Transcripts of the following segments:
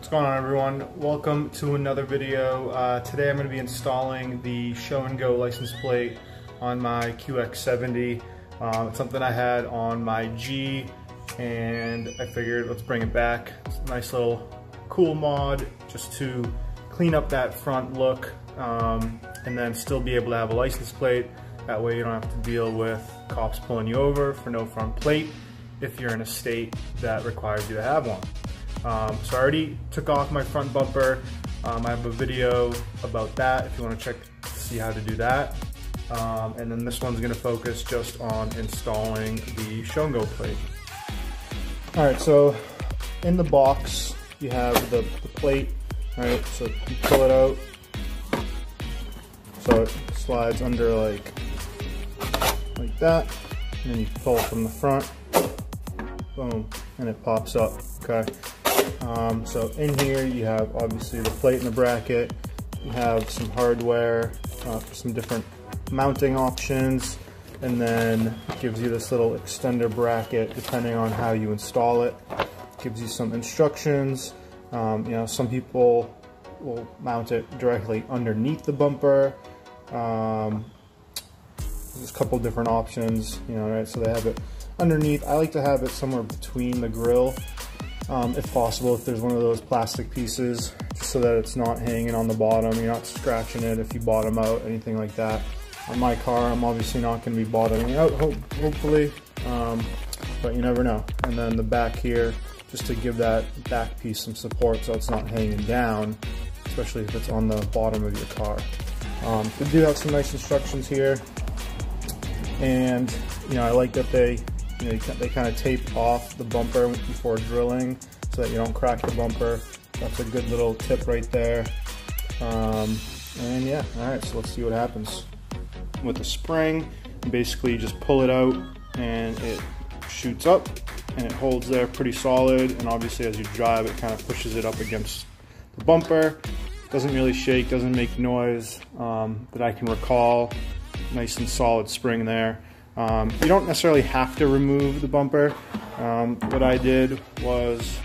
What's going on, everyone? Welcome to another video. Today I'm going to be installing the Show and Go license plate on my QX70. It's something I had on my G and I figured let's bring it back. It's a nice little cool mod just to clean up that front look and then still be able to have a license plate. That way you don't have to deal with cops pulling you over for no front plate if you're in a state that requires you to have one. So I already took off my front bumper. I have a video about that if you want to check to see how to do that. And then this one's going to focus just on installing the Show and Go plate. Alright, so in the box you have the plate, right? So you pull it out so it slides under like that, and then you pull it from the front, boom, and it pops up, okay? So in here you have obviously the plate and the bracket, you have some hardware, some different mounting options, and then it gives you this little extender bracket depending on how you install it. It gives you some instructions. You know, some people will mount it directly underneath the bumper. There's a couple different options, you know, right? So they have it underneath. I like to have it somewhere between the grill, if possible, if there's one of those plastic pieces, just so that it's not hanging on the bottom. You're not scratching it if you bottom out, anything like that. On my car, I'm obviously not going to be bottoming out, hopefully, but you never know. And then the back here, just to give that back piece some support so it's not hanging down, especially if it's on the bottom of your car. They do have some nice instructions here, and you know, I like that they kind of tape off the bumper before drilling so that you don't crack the bumper. That's a good little tip right there. And yeah, alright, so let's see what happens. With the spring, basically you just pull it out and it shoots up and it holds there pretty solid, and obviously as you drive it kind of pushes it up against the bumper. Doesn't really shake, doesn't make noise that I can recall. Nice and solid spring there. You don't necessarily have to remove the bumper. What I did was,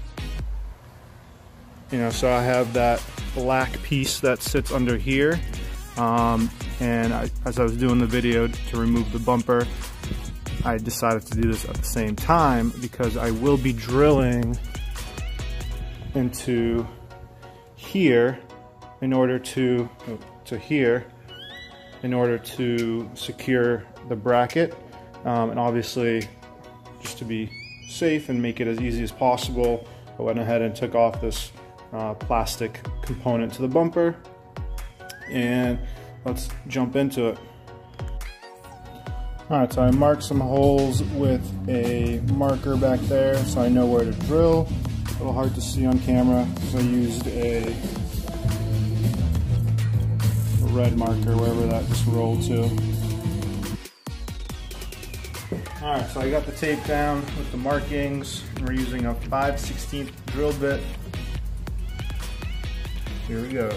you know, so I have that black piece that sits under here, and as I was doing the video to remove the bumper, I decided to do this at the same time because I will be drilling into here in order to here in order to secure the bracket, and obviously just to be safe and make it as easy as possible, I went ahead and took off this plastic component to the bumper, and let's jump into it. Alright, so I marked some holes with a marker back there so I know where to drill. A little hard to see on camera because I used a red marker wherever that just rolled to. Alright, so I got the tape down with the markings. We're using a 5/16 drill bit. Here we go.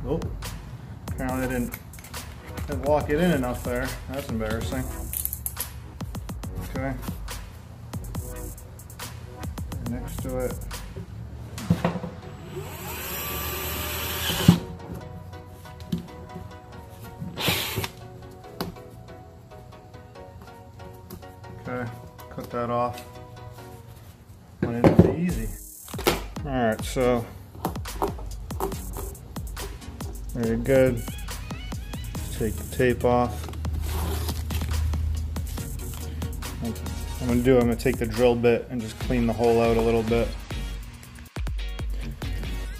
Oh, apparently I didn't lock it in enough there. That's embarrassing. Okay. Next to it. Okay, cut that off. Went in pretty easy. Alright, so very good. Just take the tape off. I'm gonna take the drill bit and just clean the hole out a little bit.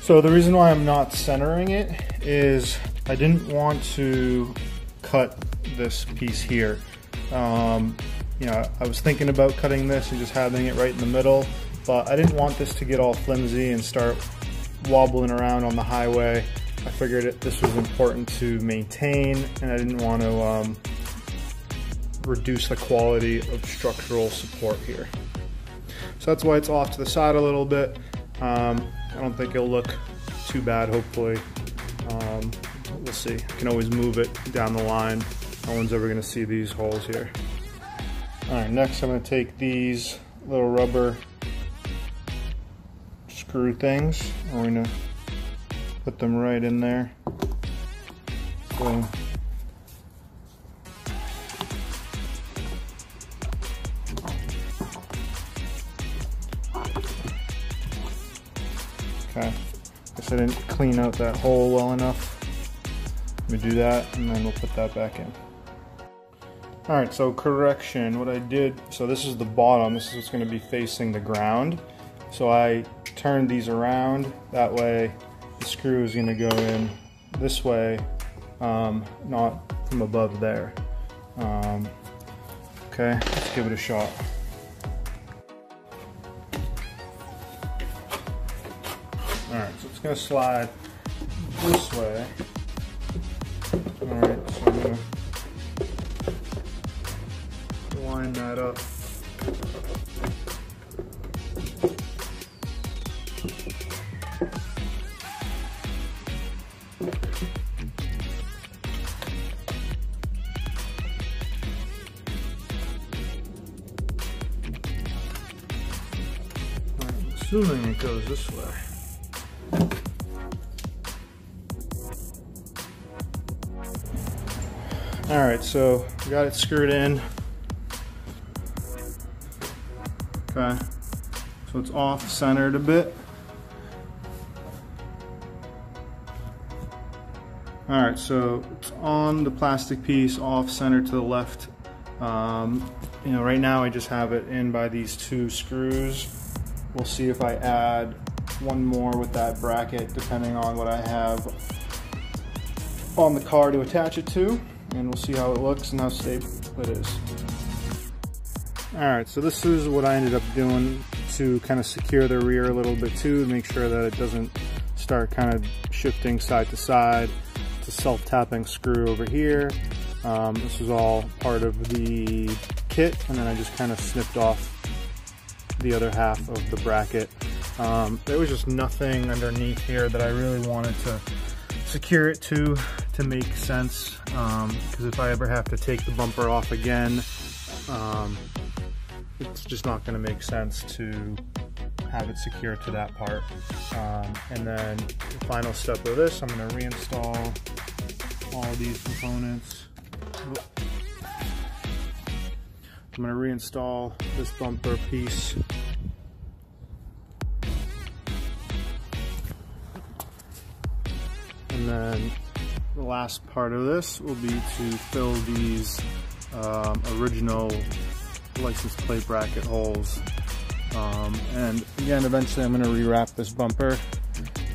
So the reason why I'm not centering it is I didn't want to cut this piece here. You know, I was thinking about cutting this and just having it right in the middle, but I didn't want this to get all flimsy and start wobbling around on the highway. I figured this was important to maintain, and I didn't want to reduce the quality of structural support here. So that's why it's off to the side a little bit. I don't think it'll look too bad, hopefully. We'll see. I can always move it down the line No one's ever going to see these holes here. Alright, next I'm going to take these little rubber screw things. I'm going to put them right in there. Boom. Okay, guess I didn't clean out that hole well enough. Let me do that and then we'll put that back in. Alright, so correction, what I did, so this is the bottom, this is what's going to be facing the ground. So I turned these around, that way the screw is going to go in this way, not from above there. Okay, let's give it a shot. Alright, so it's going to slide this way. Alright, so I'm going to line that up. I'm assuming it goes this way. Alright, so we got it screwed in. Okay, so it's off centered a bit. Alright, so it's on the plastic piece, off center to the left. You know, right now I just have it in by these two screws. We'll see if I add one more with that bracket depending on what I have on the car to attach it to, and we'll see how it looks and how stable it is. Alright, so this is what I ended up doing to kind of secure the rear a little bit too, to make sure that it doesn't start kind of shifting side to side. It's a self-tapping screw over here. This is all part of the kit, and then I just kind of snipped off the other half of the bracket. There was just nothing underneath here that I really wanted to secure it to make sense, because if I ever have to take the bumper off again, it's just not going to make sense to have it secured to that part. And then the final step of this, I'm going to reinstall all these components. I'm going to reinstall this bumper piece. And then the last part of this will be to fill these original license plate bracket holes. And again, eventually I'm going to rewrap this bumper.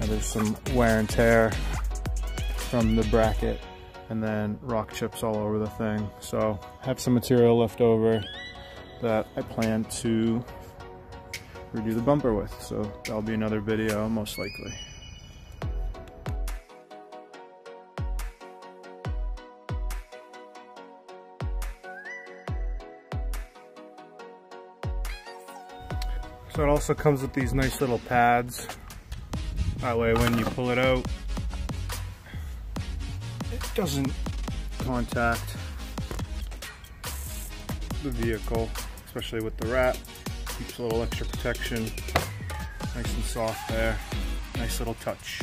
And there's some wear and tear from the bracket, and then rock chips all over the thing. So I have some material left over that I plan to redo the bumper with. So that'll be another video most likely. So it also comes with these nice little pads. That way when you pull it out, it doesn't contact the vehicle, especially with the wrap. Keeps a little extra protection. Nice and soft there. Nice little touch.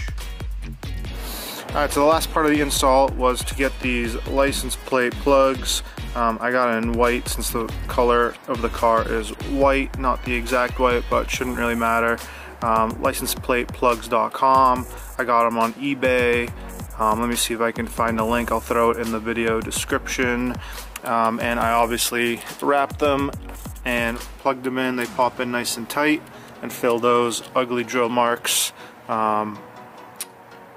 Alright, so the last part of the install was to get these license plate plugs. I got it in white since the color of the car is white, not the exact white, but shouldn't really matter. Licenceplateplugs.com. I got them on eBay. Let me see if I can find a link. I'll throw it in the video description. And I obviously wrapped them and plugged them in. They pop in nice and tight and fill those ugly drill marks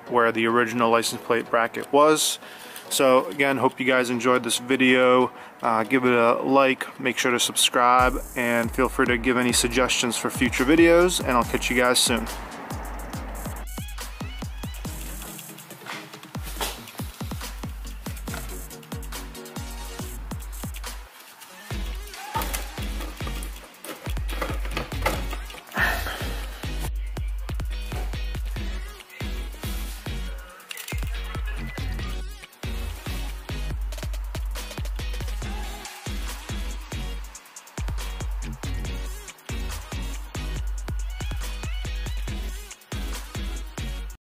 where the original license plate bracket was. So again, hope you guys enjoyed this video. Give it a like, make sure to subscribe, and feel free to give any suggestions for future videos, and I'll catch you guys soon.